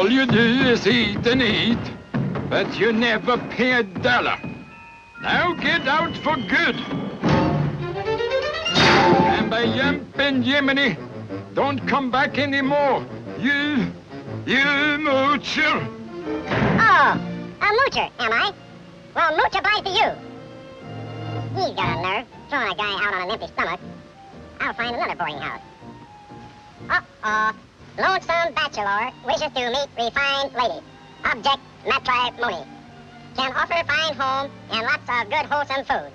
All you do is eat and eat, but you never pay a dollar. Now get out for good. And by jumping Jiminy, don't come back anymore. You moocher. Oh, a moocher, am I? Well, mooch applies to you. He's got a nerve, throwing a guy out on an empty stomach. I'll find another boarding house. Uh-oh. Lonesome bachelor wishes to meet refined lady. Object, matrimony. Can offer fine home and lots of good wholesome food.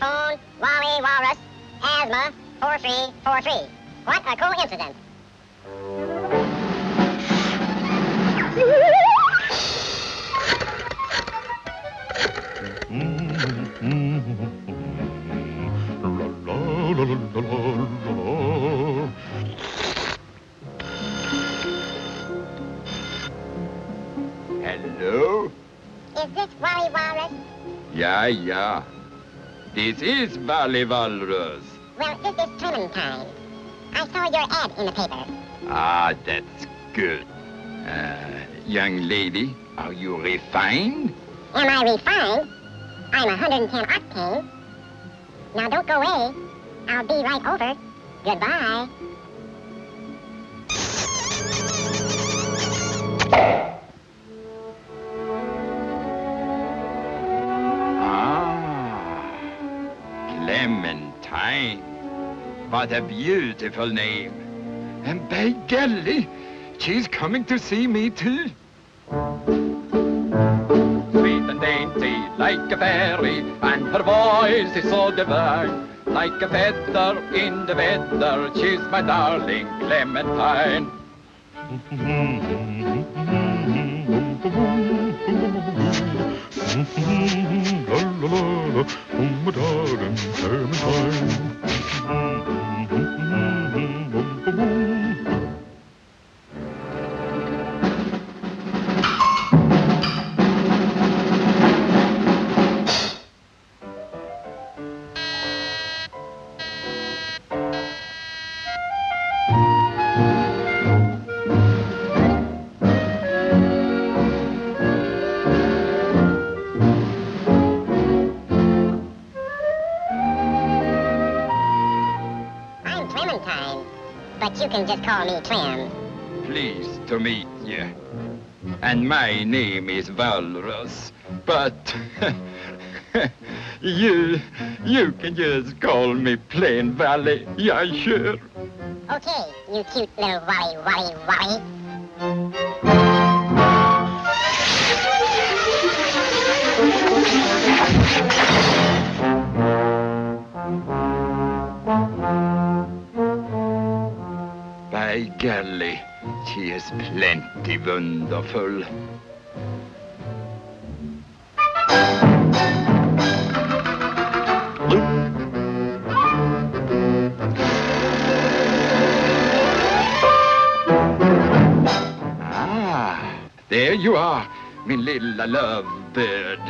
Phone, Wally Walrus, asthma, for free. What a coincidence. Hello? Is this Wally Walrus? Yeah. This is Wally Walrus. Well, this is Clementine. I saw your ad in the paper. Ah, that's good. Young lady, are you refined? Am I refined? I'm 110 octane. Now don't go away. I'll be right over. Goodbye. Clementine. What a beautiful name. And by golly, she's coming to see me too. Sweet and dainty, like a fairy, and her voice is so divine. Like a feather in the weather, she's my darling Clementine. My darling Clementine. But you can just call me Clem. Pleased to meet you. And my name is Walrus. But you can just call me plain Wally. Yeah, sure. Okay, you cute little Wally. By golly, she is plenty wonderful. Ah, there you are, me little love bird.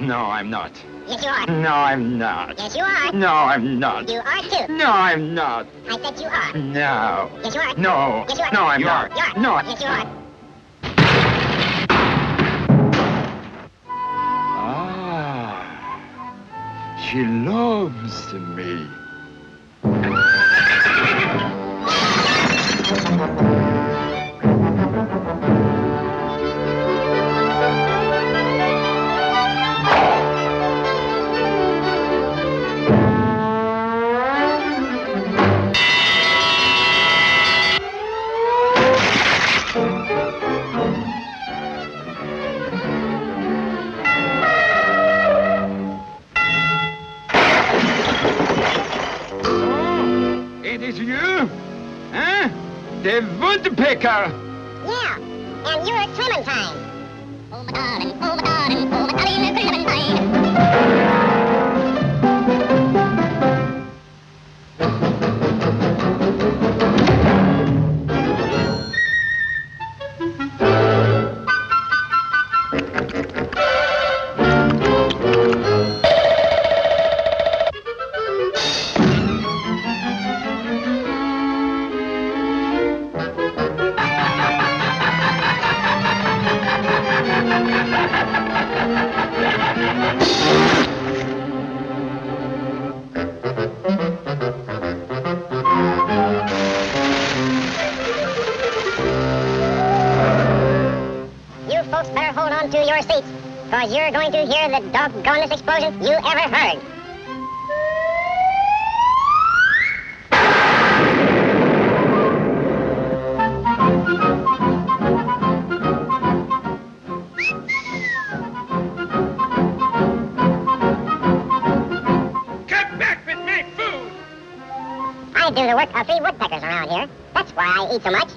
No, I'm not. Yes, you are. No, I'm not. Yes, you are. No, I'm not. You are too. No, I'm not. I said you are. No. Yes, you are. No. Yes, you are. No, I'm not. You are. No. Yes, you are. Ah, she loves me. The Woodpecker! Yeah, and you're Clementine. Oh my darling, oh my darling, oh my darling, Clementine. You folks better hold on to your seats, cause you're going to hear the doggonest explosion you ever heard. Come back with my food! I do the work of 3 woodpeckers around here. That's why I eat so much.